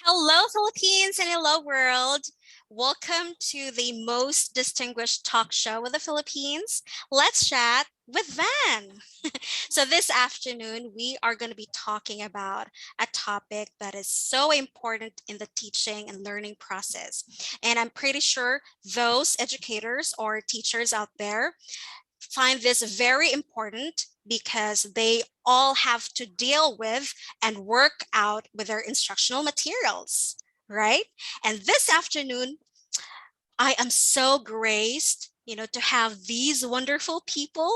Hello, Philippines, and hello, world. Welcome to the most distinguished talk show of the Philippines. Let's chat with Van. So, this afternoon, we are going to be talking about a topic that is so important in the teaching and learning process. And I'm pretty sure those educators or teachers out there find this very important because they all have to deal with and work out with their instructional materials, right? And this afternoon, I am so graced, to have these wonderful people,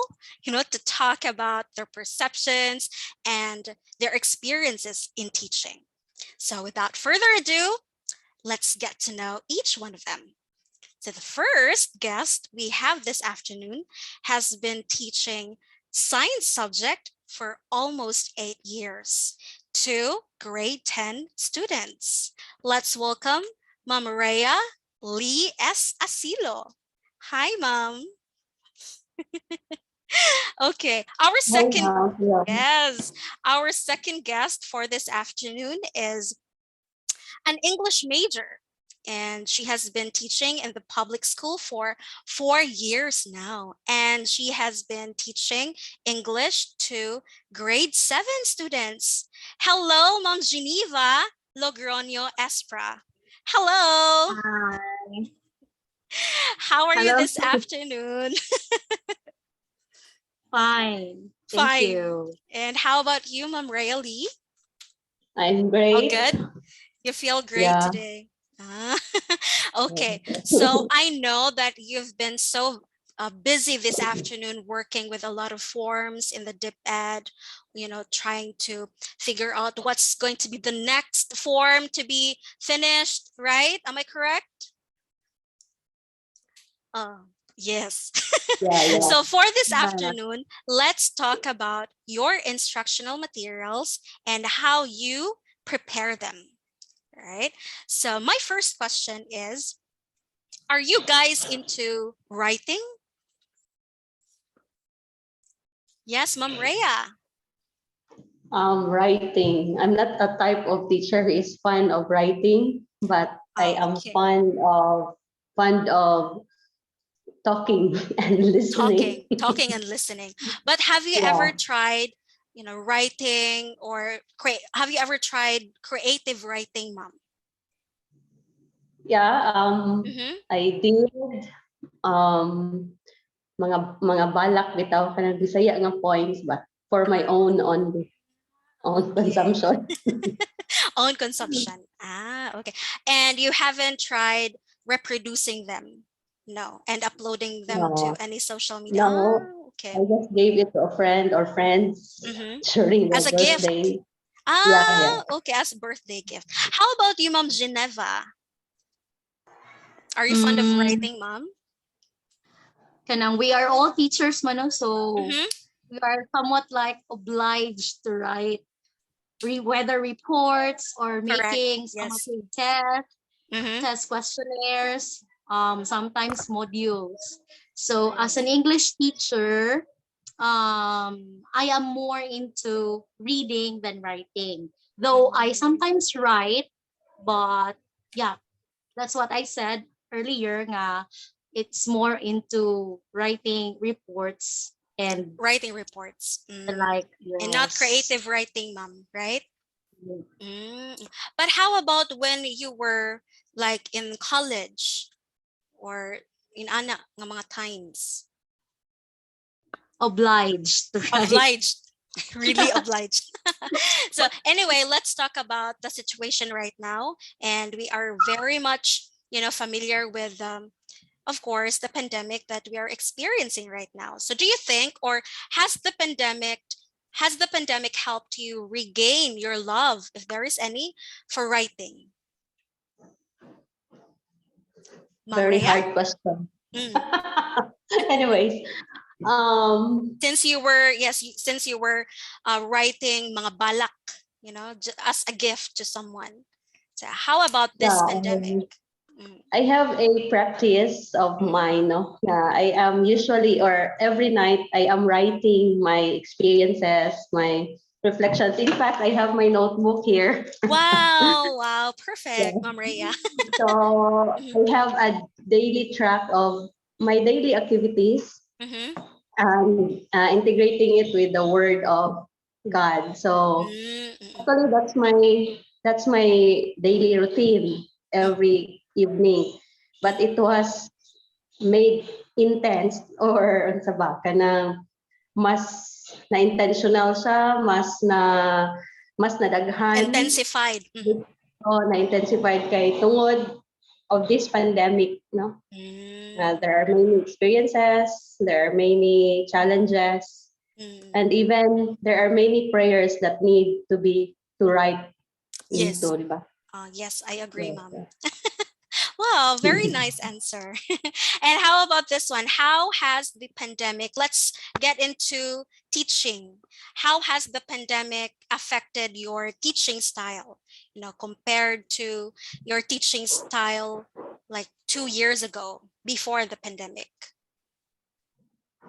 to talk about their perceptions and their experiences in teaching. So without further ado, let's get to know each one of them. So the first guest we have this afternoon has been teaching science subject for almost 8 years to grade 10 students. Let's welcome Ma'am Rhea Lee S. Asilo. Hi, Mom. Okay, Hi, yeah. yes, our second guest for this afternoon is an English major, and she has been teaching in the public school for 4 years now. And she has been teaching English to grade 7 students. Hello, Mom Geneva Logroño Espra. Hello. Hi. How are you Hello. this afternoon? Fine. Thank Fine. you. And how about you, Mom Rhea Lee? I'm All great. good? You feel great Yeah. today? Ah, okay, so I know that you've been so busy this afternoon working with a lot of forms in the DipEd, trying to figure out what's going to be the next form to be finished, right? Am I correct? Yes. Yeah, yeah. So for this Yeah. afternoon, let's talk about your instructional materials and how you prepare them. Right. So my first question is, are you guys into writing? Yes, Ma'am Rhea. Writing. I'm not a type of teacher who is fond of writing, but I Oh, am okay. fond of talking and listening. Talking and listening. But have you ever Yeah. tried, writing or create? Have you ever tried creative writing, Mom? Yeah. Mm-hmm. I did um mga balak bitaw kanang Bisaya nga points, but for my own Okay. consumption. Own consumption. Ah, okay. And you haven't tried reproducing them? No. And uploading them to No, any social media? no. Ah, I okay. just gave it to a friend or friends Mm-hmm. during As their a gift. birthday. Yeah, yeah. Ah, okay, as a birthday gift. How about you, Mom Geneva? Are you fond of Mm, writing, Mom? kanang we are all teachers man, no? So Mm-hmm. we are somewhat like obliged to write weather reports or Correct. making Yes. summative tests, Mm-hmm. test questionnaires, sometimes modules. So as an English teacher, I am more into reading than writing. Though I sometimes write, but yeah, that's what I said earlier nga it's more into writing reports and Writing reports. like And not yes. creative writing, Mom, right? But how about when you were like in college or in ana nga mga times? Obliged to write. Obliged. Really obliged. So anyway, let's talk about the situation right now. And we are very much, familiar with, of course, the pandemic that we are experiencing right now. So do you think, or has the pandemic has the pandemic helped you regain your love, if there is any, for writing? Ma'am Very Rhea? hard question. Mm. Anyways, um, Since you were, yes, since you were writing mga balak, as a gift to someone. So how about this yeah, pandemic? Mm. I have a practice of mine. No? I am usually or every night I am writing my experiences, my reflections. In fact, I have my notebook here. Wow, wow, Yeah. perfect, Ma'am Rhea. So I have a daily track of my daily activities Mm-hmm. and integrating it with the word of God. So Mm-hmm. actually that's my daily routine every evening. But it was made intense or ano sa ba kanang mas na intentional siya, mas nadaghan, Intensified. Mm-hmm. na intensified kay tungod of this pandemic, no? There are many experiences, there are many challenges, Mm-hmm. and even there are many prayers that need to write Yes. into, di ba? Yes, I agree, Yes. Ma'am. Wow, very nice answer. And how about this one? How has the pandemic, let's get into teaching. How has the pandemic affected your teaching style, compared to your teaching style like 2 years ago before the pandemic?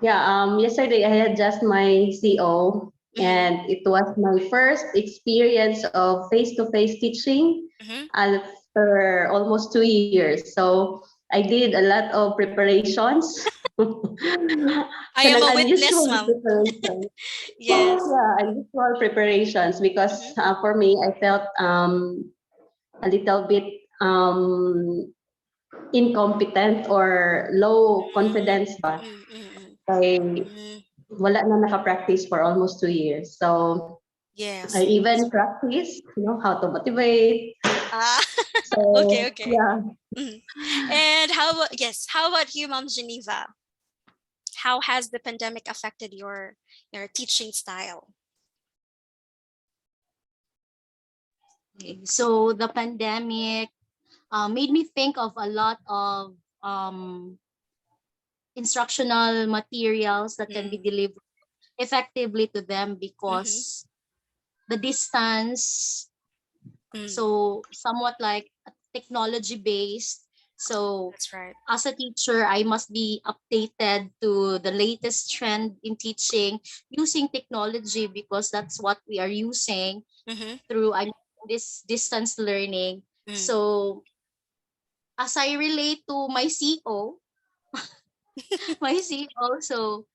Yeah, yesterday I had just my CO, Mhm, and it was my first experience of face-to-face teaching mhm. after almost 2 years. So I did a lot of preparations. I am Kanang a witness, unusual Ma'am. preparations. Yes. Yeah, unusual preparations because Mhm, for me, I felt a little bit incompetent or low confidence ba. mm, mm, mm, Kay mm. wala na naka-practice for almost 2 years. So I Yes. even practice, how to motivate. Ah, okay, So okay. yeah, Mhm. And how about you, Mom Geneva? How has the pandemic affected your teaching style? So the pandemic made me think of a lot of um, instructional materials that can be Mm, delivered effectively to them mm-hmm, because the distance, mm, so somewhat like technology based. So that's right. as a teacher, I must be updated to the latest trend in teaching using technology because that's what we are using Mm-hmm, through this distance learning. mm. So as I relate to my CO, my CO, so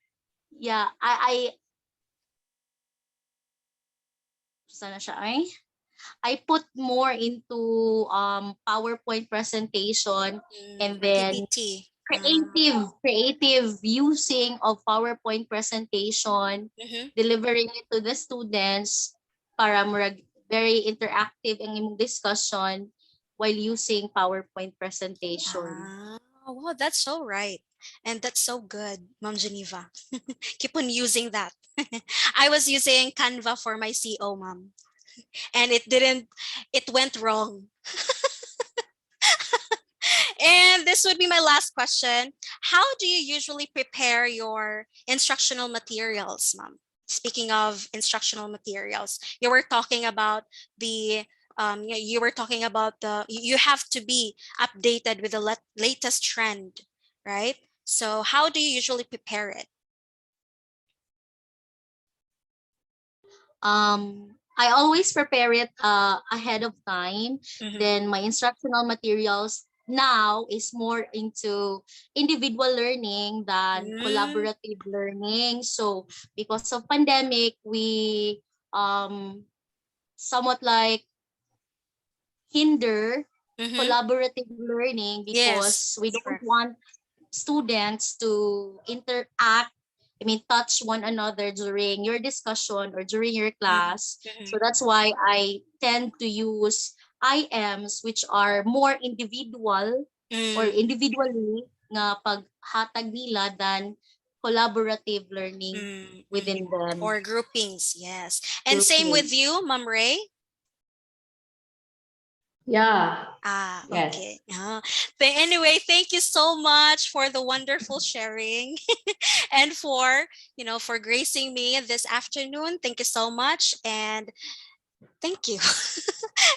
yeah, sana siya ay? I put more into PowerPoint presentation and Or then PPT. creative using of PowerPoint presentation, Mm-hmm. delivering it to the students para murag very interactive ang imong discussion while using PowerPoint presentation. Wow, that's so right. And that's so good, Mom Geneva. Keep on using that. I was using Canva for my CO, Mom, and it went wrong. And this would be my last question. How do you usually prepare your instructional materials, Mom? Speaking of instructional materials, you were talking about the you were talking about you have to be updated with the latest trend, right? So how do you usually prepare it? I always prepare it ahead of time. Mm-hmm. Then my instructional materials now is more into individual learning than Mm-hmm. collaborative learning. So because of pandemic, we somewhat like hinder Mm-hmm. collaborative learning Yes, because we that's don't correct. want students to interact, I mean, touch one another during your discussion or during your class. Mm-hmm. So that's why I tend to use IMs, which are more individual or Mm-hmm. individually nga paghatag nila than collaborative learning Mm-hmm. within them Or groupings, yes. And same with groupings. you, Ma'am Ray? yeah, yes. Okay. But anyway, thank you so much for the wonderful sharing and for gracing me this afternoon. Thank you so much and thank you.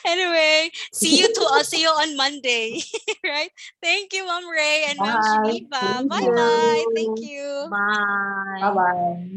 Anyway, see you on Monday, right? Thank you, Mom Ray and Mom Bye. Geneva. Thank Thank Bye bye. Thank you. you. you. Bye Bye. bye.